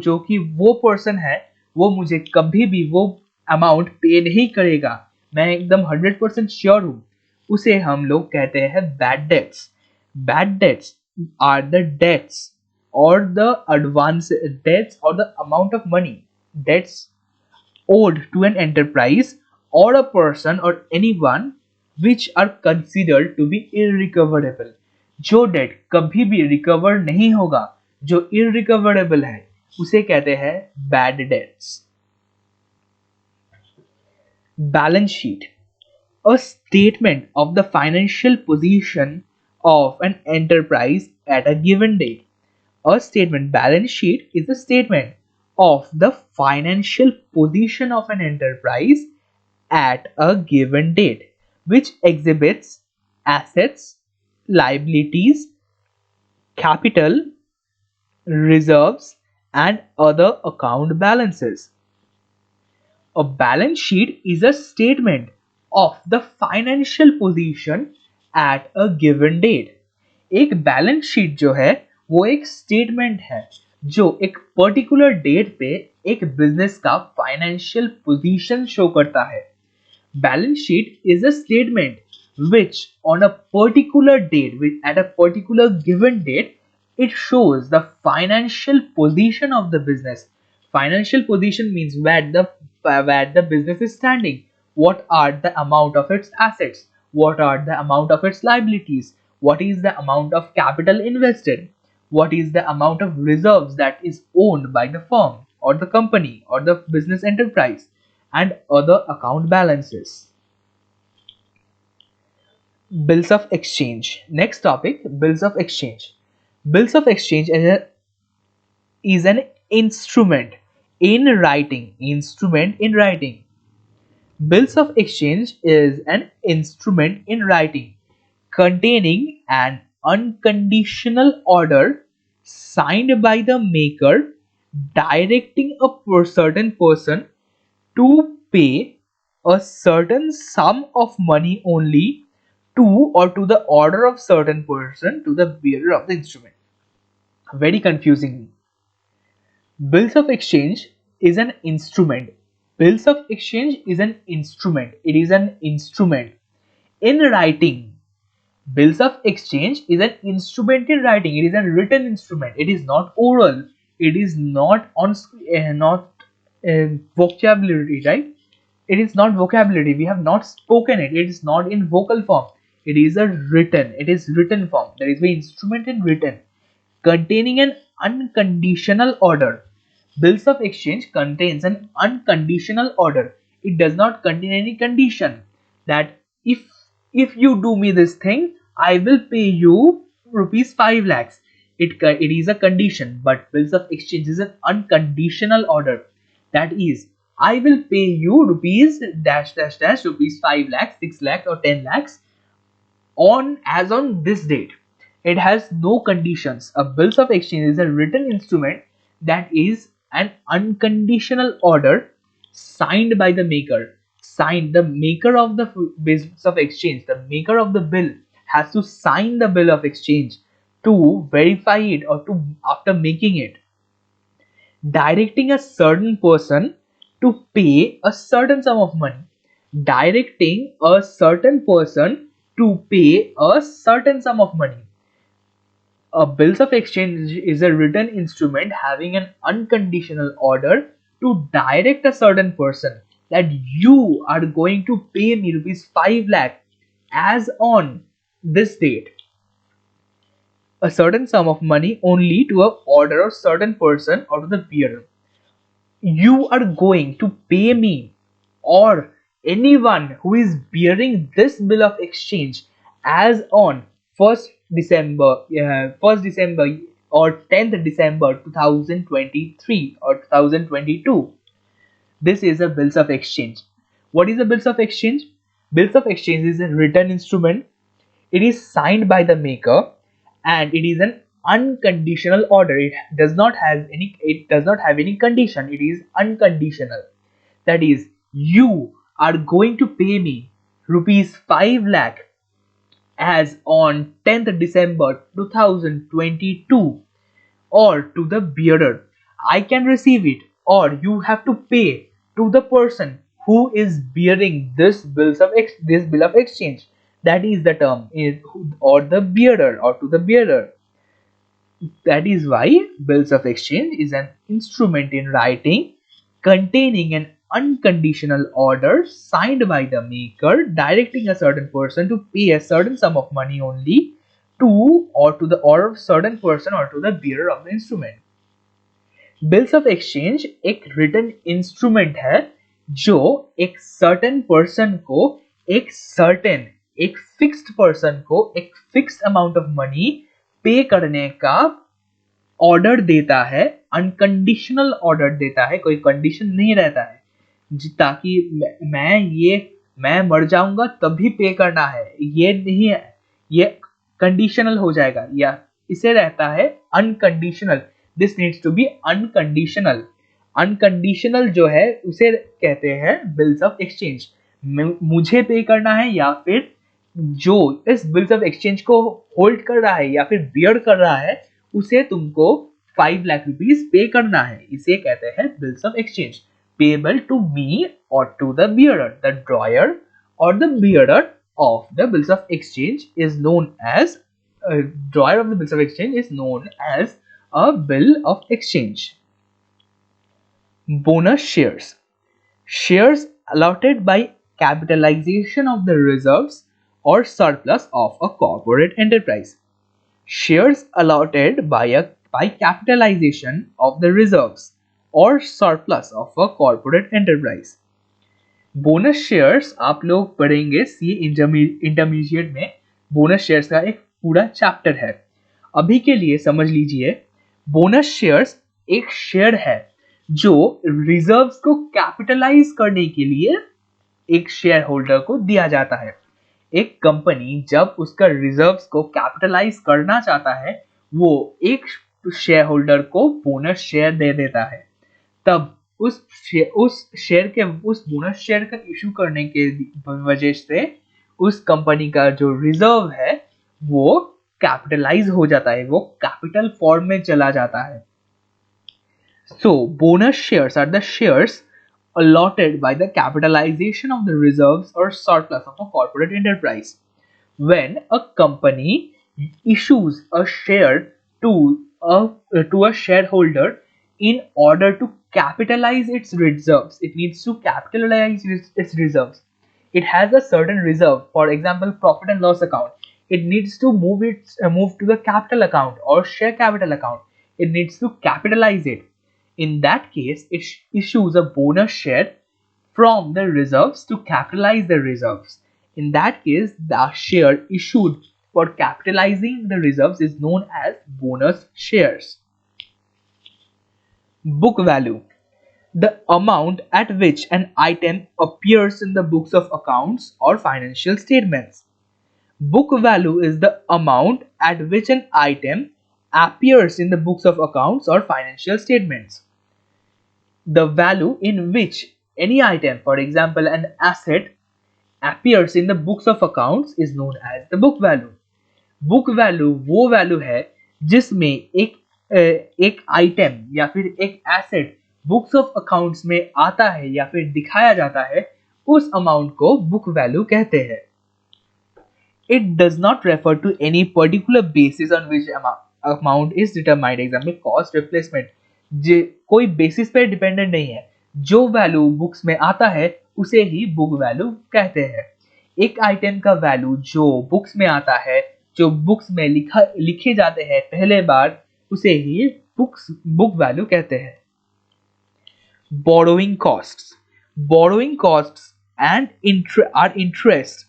A: जो कि वो पर्सन है वो मुझे कभी भी वो अमाउंट पे नहीं करेगा, मैं एकदम 100% श्योर हूँ, उसे हम लोग कहते हैं bad debts. Bad debts are the debts or the advance debts or the amount of money debts owed to an enterprise or a person or anyone which are considered to be irrecoverable. जो date कभी भी recover नहीं होगा, जो irrecoverable है, उसे कहते हैं bad debts. Balance sheet, a statement of the financial position of an enterprise at a given date. A statement, balance sheet, is a statement of the financial position of an enterprise at a given date, which exhibits assets, liabilities, capital, reserves, and other account balances. A balance sheet is a statement of the financial position at a given date. एक balance sheet जो है वो एक statement है जो एक particular date पे एक बिजनेस का फाइनेंशियल पोजीशन शो करता है. Balance sheet is a statement which on a particular date at a particular given date it shows the financial position of the business. Financial position means where the business is standing, what are the amount of its assets, what are the amount of its liabilities, what is the amount of capital invested, what is the amount of reserves that is owned by the firm or the company or the business enterprise, and other account balances. Bills of exchange. Next topic, bills of exchange. Bills of exchange is an instrument in writing. Bills of exchange is an instrument in writing containing an unconditional order signed by the maker directing a certain person to pay a certain sum of money only to or to the order of certain person to the bearer of the instrument. Very confusing. Bills of exchange is an instrument. Bills of exchange is an instrument. It is an instrument in writing Bills of exchange is an instrument in writing. It is a written instrument. It is not oral. It is not on vocabulary, right? It is not vocabulary. We have not spoken it. It is not in vocal form. It is a written. It is written form. There is an instrument in written, containing an unconditional order. Bills of exchange contains an unconditional order. It does not contain any condition that if you do me this thing, I will pay you rupees 5 lakhs. It is a condition, but bills of exchange is an unconditional order. That is, I will pay you rupees dash dash dash rupees 5 lakhs, 6 lakhs or 10 lakhs on this date. It has no conditions. A bills of exchange is a written instrument that is an unconditional order signed by the maker. Signed, the maker of the bills of exchange, the maker of the bill has to sign the bill of exchange to verify it or to after making it, directing a certain person to pay a certain sum of money. Directing a certain person to pay a certain sum of money. A bills of exchange is a written instrument having an unconditional order to direct a certain person that you are going to pay me rupees 5 lakh as on this date. A certain sum of money only to a order of certain person or to the bearer. You are going to pay me or anyone who is bearing this bill of exchange as on 1st December or 10th December 2023 or 2022. This is a bills of exchange. What is a bills of exchange? Bills of exchange is a written instrument. It is signed by the maker and it is an unconditional order. It does not have any condition. It is unconditional. That is, you are going to pay me rupees 5 lakh as on 10th December 2022 or to the bearer. I can receive it or you have to pay to the person who is bearing this bill of exchange. That is the term, or the bearer or to the bearer. That is why bills of exchange is an instrument in writing containing an unconditional order signed by the maker directing a certain person to pay a certain sum of money only to the or certain person or to the bearer of the instrument. Bills of exchange एक written instrument है जो एक certain person को एक fixed person को एक fixed amount of money पे करने का ऑर्डर देता है, अनकंडीशनल ऑर्डर देता है, कोई कंडीशन नहीं रहता है ताकि मैं मर जाऊंगा तभी पे करना है, ये नहीं है, ये कंडीशनल हो जाएगा, या इसे रहता है unconditional. This needs to be unconditional. Unconditional जो है उसे कहते हैं बिल्स ऑफ एक्सचेंज. मुझे पे करना है या फिर जो इस बिल्स ऑफ एक्सचेंज को होल्ड कर रहा है या फिर बियर कर रहा है उसे तुमको 5 लाख रुपीस पे करना है. इसे कहते हैं bills of exchange. Payable to me और to the bearer. The drawer और the bearer of the bills of exchange is known as drawer of the bills of exchange is known as a bill of exchange. Bonus shares. Shares allotted by capitalization of the reserves or surplus of a corporate enterprise. Shares allotted by capitalization of the reserves or surplus of a corporate enterprise. Bonus shares आप लोग पढ़ेंगे सी intermediate में. Bonus shares का एक पूरा chapter है. अभी के लिए समझ लीजिए, बोनस शेयर्स एक शेयर है जो रिजर्व्स को कैपिटलाइज करने के लिए एक शेयर होल्डर को दिया जाता है. एक कंपनी जब उसका रिजर्व्स को कैपिटलाइज करना चाहता है वो एक शेयर होल्डर को बोनस शेयर दे देता है. तब उस बोनस शेयर का इशू करने के वजह से उस कंपनी का जो रिजर्व है वो कैपिटलाइज हो जाता है, वो कैपिटल फॉर्म में चला जाता है. So bonus shares are the shares allotted by the capitalization of the reserves or surplus of a corporate enterprise. when a company issues a share to a shareholder in order to capitalize its reserves. It needs to capitalize its reserves. It has a certain reserve, for example, profit and loss account. It needs to move to the capital account or share capital account. It needs to capitalize it. In that case, it issues a bonus share from the reserves to capitalize the reserves. In that case, the share issued for capitalizing the reserves is known as bonus shares. Book value: the amount at which an item appears in the books of accounts or financial statements. Book value is the amount at which an item appears in the books of accounts or financial statements. The value in which any item, for example an asset, appears in the books of accounts is known as the book value. Book value वो value है जिसमें एक item या फिर एक asset books of accounts में आता है या फिर दिखाया जाता है, उस अमाउंट को बुक वैल्यू कहते हैं. It does not refer to any particular basis on which amount is determined. Example, cost replacement. कोई बेसिस पे डिपेंडेंट नहीं है. जो वैल्यू बुक्स में आता है उसे ही बुक वैल्यू कहते हैं. एक आइटम का वैल्यू जो बुक्स में आता है, जो बुक्स में लिखे जाते हैं पहले बार, उसे ही बुक वैल्यू कहते हैं. Borrowing costs. Borrowing costs and are interest.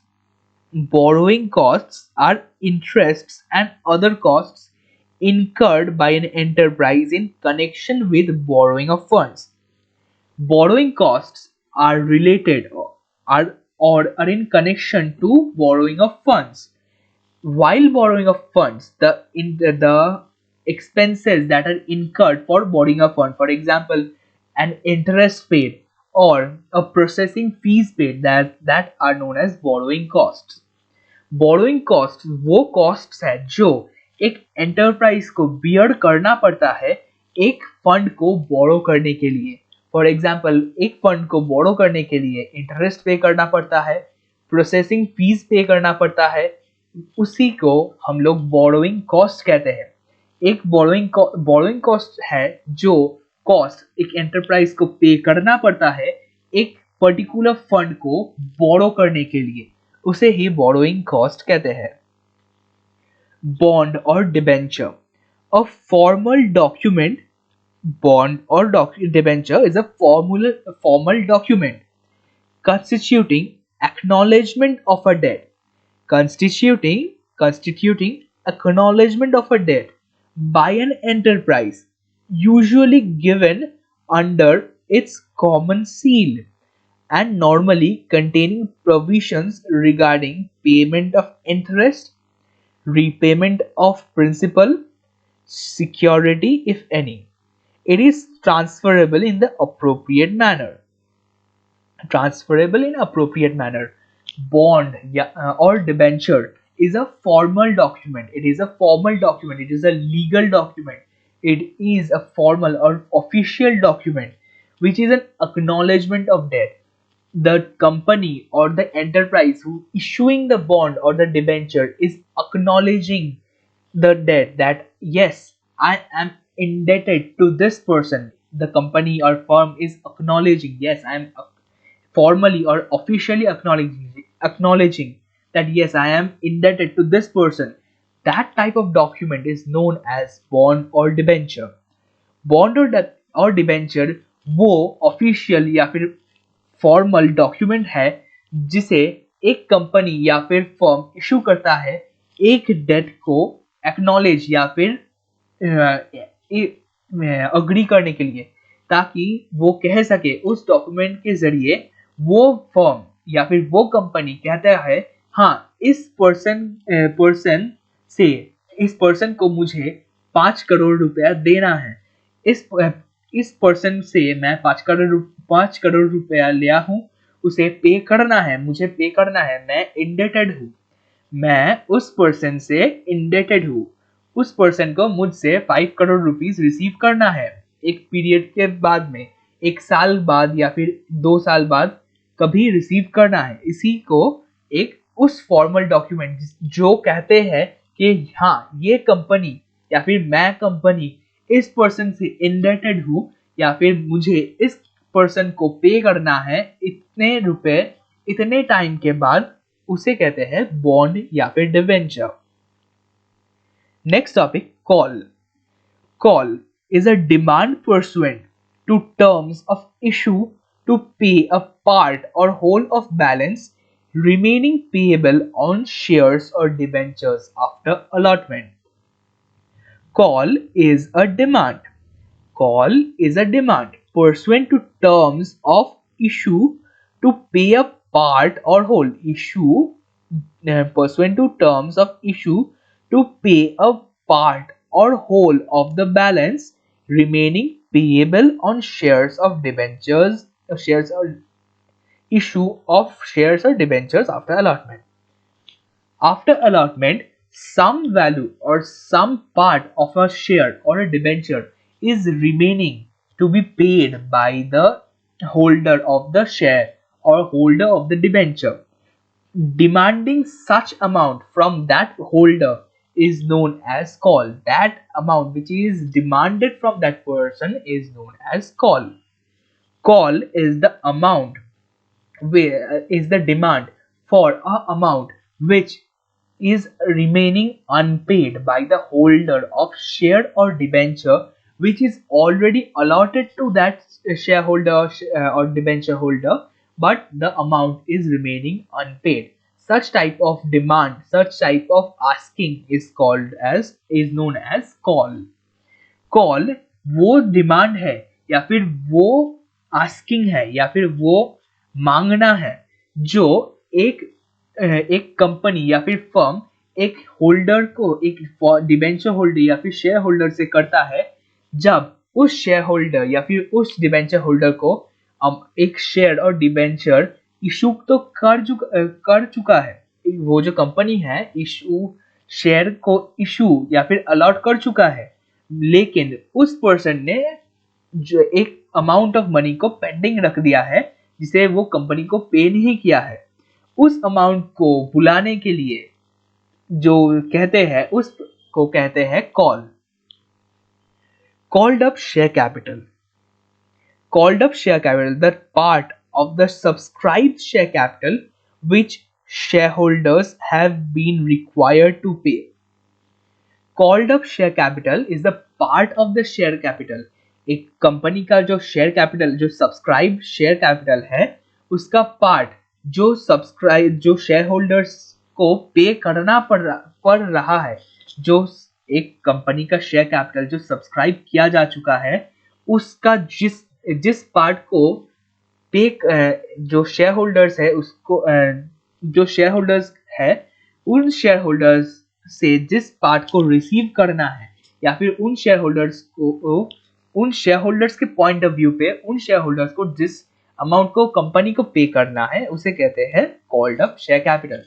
A: Borrowing costs are interests and other costs incurred by an enterprise in connection with borrowing of funds. Borrowing costs are related or are in connection to borrowing of funds. While borrowing of funds, the expenses that are incurred for borrowing a fund, for example, an interest paid or a processing fees paid, that are known as borrowing costs. Borrowing costs वो costs है जो एक enterprise को bear करना पड़ता है एक fund को borrow करने के लिए. For example, एक fund को borrow करने के लिए interest pay करना पड़ता है, processing fees pay करना पड़ता है, उसी को हम लोग borrowing cost कहते हैं. एक borrowing cost है जो cost एक enterprise को pay करना पड़ता है एक particular fund को borrow करने के लिए, उसे ही borrowing cost कहते हैं. Bond or debenture. A formal document, bond or debenture is a formal document constituting acknowledgement of a debt. Constituting acknowledgement of a debt by an enterprise, usually given under its common seal, and normally containing provisions regarding payment of interest, repayment of principal, security if any. It is transferable in the appropriate manner. Transferable in appropriate manner. Bond or debenture is a formal document. It is a formal document. It is a legal document. It is a formal or official document which is an acknowledgement of debt. The company or the enterprise who issuing the bond or the debenture is acknowledging the debt that yes, I am indebted to this person. The company or firm is acknowledging, yes, I am formally or officially acknowledging that yes, I am indebted to this person. That type of document is known as bond or debenture. Bond or debenture वो official या फिर formal document है जिसे एक company या फिर firm issue करता है एक डेट को एक्नॉलेज या फिर अग्री करने के लिए, ताकि वो कह सके उस डॉक्यूमेंट के जरिए वो फर्म या फिर वो कंपनी कहता है हाँ इस पर्सन को मुझे 5 करोड़ रुपया देना है, इस पर्सन से मैं 5 करोड़ रुपया लिया हूँ, उसे पे करना है, मुझे पे करना है, मैं इंडेटेड हूँ, मैं उस पर्सन से इंडेटेड हूँ, उस पर्सन को मुझसे 5 करोड़ रुपीस रिसीव करना है एक पीरियड के बाद में, 1 साल बाद या फिर 2 साल बाद कभी रिसीव करना है. इसी को एक उस फॉर्मल डॉक्यूमेंट जो कहते हैं कि हाँ ये कंपनी या फिर मैं कंपनी इस पर्सन से इंडेटेड हूँ या फिर मुझे इस पर्सन को पे करना है इतने रुपए इतने टाइम के बाद, उसे कहते हैं बॉन्ड या फिर debenture. Next topic call. Call is a demand pursuant to terms of issue to pay a part or whole of balance remaining payable on shares or debentures after allotment. Call is a demand. Call is a demand pursuant to terms of issue to pay a part or whole. Pursuant to terms of issue to pay a part or whole of the balance remaining payable on shares of debentures, shares or issue of shares or debentures after allotment. After allotment, some value or some part of a share or a debenture is remaining to be paid by the holder of the share or holder of the debenture. Demanding such amount from that holder is known as call. That amount which is demanded from that person is known as call. Call is the amount where is the demand for a amount which is remaining unpaid by the holder of share or debenture which is already allotted to that shareholder or debenture holder, but the amount is remaining unpaid. Such type of demand, such type of asking is known as call. Call वो demand है या फिर वो asking है या फिर वो मांगना है जो एक कंपनी या फिर फर्म एक होल्डर को, एक डिबेंचर होल्डर या फिर शेयर होल्डर से करता है जब उस शेयर होल्डर या फिर उस डिबेंचर होल्डर को एक शेयर और डिबेंचर इशू तो कर चुका है, वो जो कंपनी है इशू शेयर को इशू या फिर अलॉट कर चुका है, लेकिन उस पर्सन ने जो एक अमाउंट ऑफ मनी को पेंडिंग रख दिया है जिसे वो कंपनी को पे नहीं किया है, उस अमाउंट को बुलाने के लिए जो कहते हैं उसको कहते हैं call. Called up share capital. Called up share capital, the part of the subscribed share capital which shareholders have been required to pay. Called up share capital is the part of the share capital. एक company का जो share capital, जो subscribe share capital है, उसका part जो share holders को पे करना पड़ रहा है, जो एक कंपनी का शेयर कैपिटल जो सब्सक्राइब किया जा चुका है, उसका जिस पार्ट को पे जो शेयर होल्डर्स है उसको जो शेयर होल्डर्स है उन शेयर होल्डर्स से जिस पार्ट को रिसीव करना है या फिर उन शेयर होल्डर्स के पॉइंट ऑफ व्यू पे उन शेयर होल्डर्स को जिस अमाउंट को कंपनी को पे करना है उसे कहते हैं called up share capital.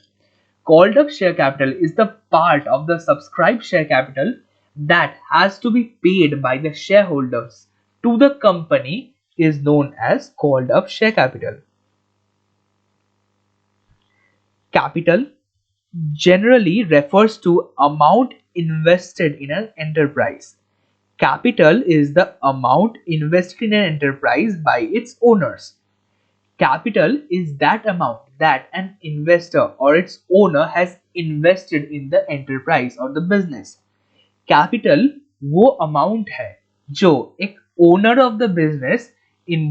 A: Called up share capital is the part of the subscribed share capital that has to be paid by the share holders to the company is known as called up share capital. Capital generally refers to amount invested in an enterprise. Capital is the amount invested in an enterprise by its owners. Capital is that amount that an investor or its owner has invested in the enterprise or the business. Capital वो amount है जो एक owner of the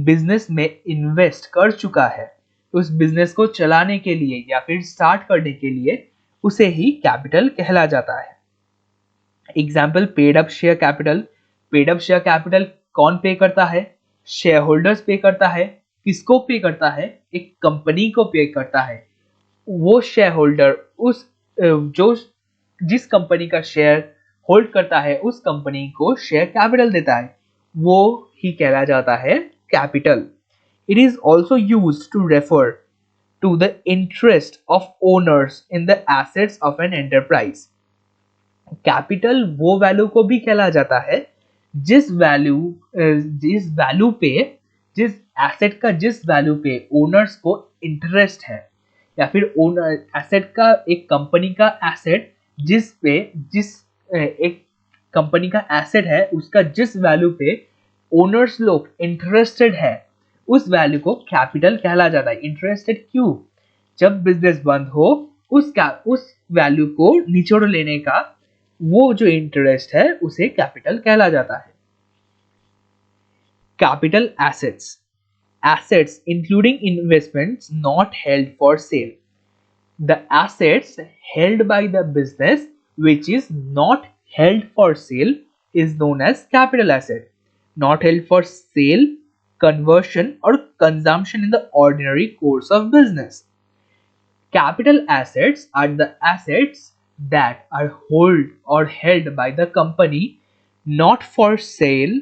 A: business में invest कर चुका है उस business को चलाने के लिए या फिर स्टार्ट करने के लिए, उसे ही कैपिटल कहला जाता है। Example paid up share capital. Paid up share capital कौन पे करता है? शेयर होल्डर्स पे करता है। किसको पे करता है? एक कंपनी को पे करता है। वो शेयर होल्डर जिस कंपनी का शेयर होल्ड करता है उस कंपनी को शेयर कैपिटल देता है, वो ही कहला जाता है capital. It is also used to refer to the interest of owners in the assets of an enterprise. Capital वो वैल्यू को भी कहला जाता है जिस एसेट का जिस वैल्यू पे ओनर्स को इंटरेस्ट है या फिर ओनर एसेट का, एक कंपनी का एसेट जिस एक कंपनी का एसेट है उसका जिस वैल्यू पे ओनर्स लोग इंटरेस्टेड है उस वैल्यू को कैपिटल कहला जाता है। इंटरेस्टेड क्यों? जब बिजनेस बंद हो उस वैल्यू को निचोड़ लेने का वो जो इंटरेस्ट है उसे कैपिटल कहला जाता है। Capital assets including investments not held for sale. The assets held by the business which is not held for sale is known as capital asset. Not held for sale, conversion or consumption in the ordinary course of business. Capital assets are the assets that are held by the company not for sale,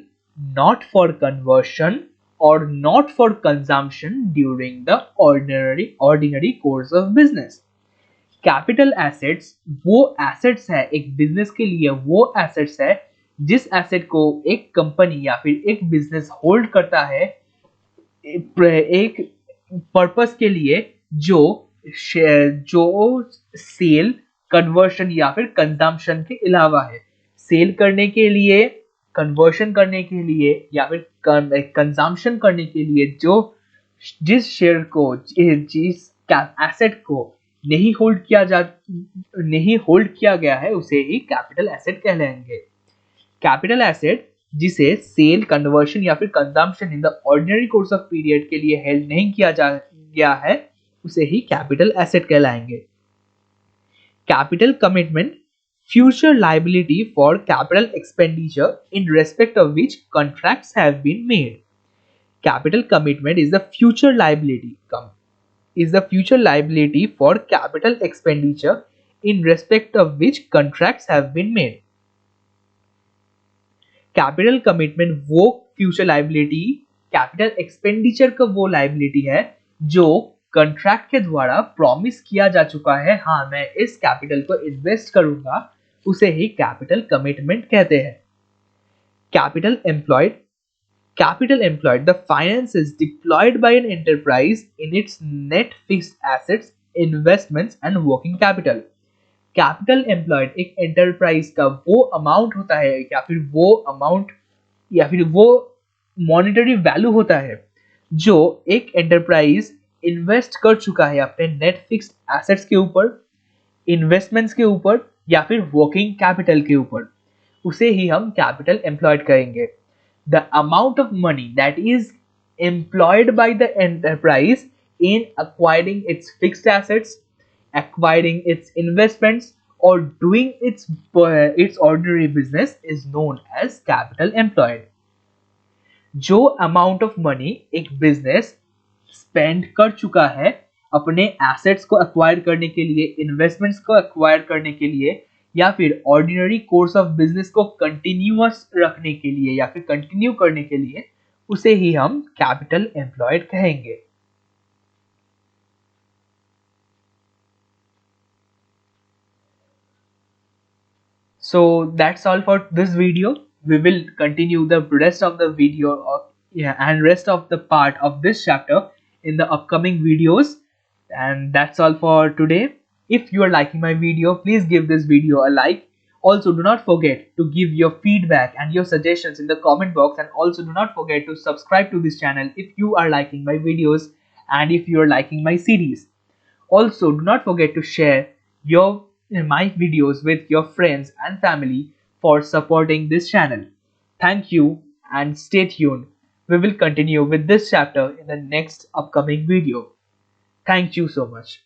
A: not for conversion or not for consumption during the ordinary course of business. Capital assets वो assets है एक business के लिए, वो assets है जिस asset को एक कंपनी या फिर एक बिजनेस होल्ड करता है एक पर्पस के लिए जो सेल, कन्वर्शन या फिर कंजम्पशन के अलावा है। सेल करने के लिए, कन्वर्शन करने के लिए या फिर कंजम्पशन करने के लिए जिस शेयर को, जिस एसेट को नहीं होल्ड किया गया है उसे ही कैपिटल एसेट कहलाएंगे। कैपिटल एसेट जिसे सेल, कन्वर्शन या फिर consumption in the ordinary course of period के लिए हेल्ड नहीं किया गया है उसे ही कैपिटल एसेट कहलाएंगे। Capital commitment, future liability for capital expenditure in respect of which contracts have been made. Capital commitment is the future liability for capital expenditure in respect of which contracts have been made. Capital commitment वो future liability, capital expenditure का वो liability है जो contract के द्वारा promise किया जा चुका है, हाँ मैं इस capital को invest करूंगा, उसे ही capital commitment कहते हैं। Capital employed, the finances deployed by an enterprise in its net fixed assets, investments and working capital. Capital employed एक enterprise का वो amount होता है या फिर वो monetary value होता है जो एक enterprise invest कर चुका है अपने net fixed assets के ऊपर, investments के ऊपर या फिर working capital के ऊपर, उसे ही हम capital employed कहेंगे। The amount of money that is employed by the enterprise in acquiring its fixed assets, acquiring its investments or doing its ordinary business is known as capital employed. जो amount of money एक business spend कर चुका है अपने assets को acquire करने के लिए, investments को acquire करने के लिए या फिर ऑर्डिनरी कोर्स ऑफ बिजनेस को कंटिन्यूअस रखने के लिए या फिर कंटिन्यू करने के लिए, उसे ही हम कैपिटल एम्प्लॉयड कहेंगे। So that's all for this video. We will continue the rest of the video and rest of the part of this chapter in the upcoming videos, and that's all for today. If you are liking my video, please give this video a like. Also, do not forget to give your feedback and your suggestions in the comment box, and also do not forget to subscribe to this channel if you are liking my videos and if you are liking my series. Also, do not forget to share my videos with your friends and family for supporting this channel. Thank you and stay tuned. We will continue with this chapter in the next upcoming video. Thank you so much.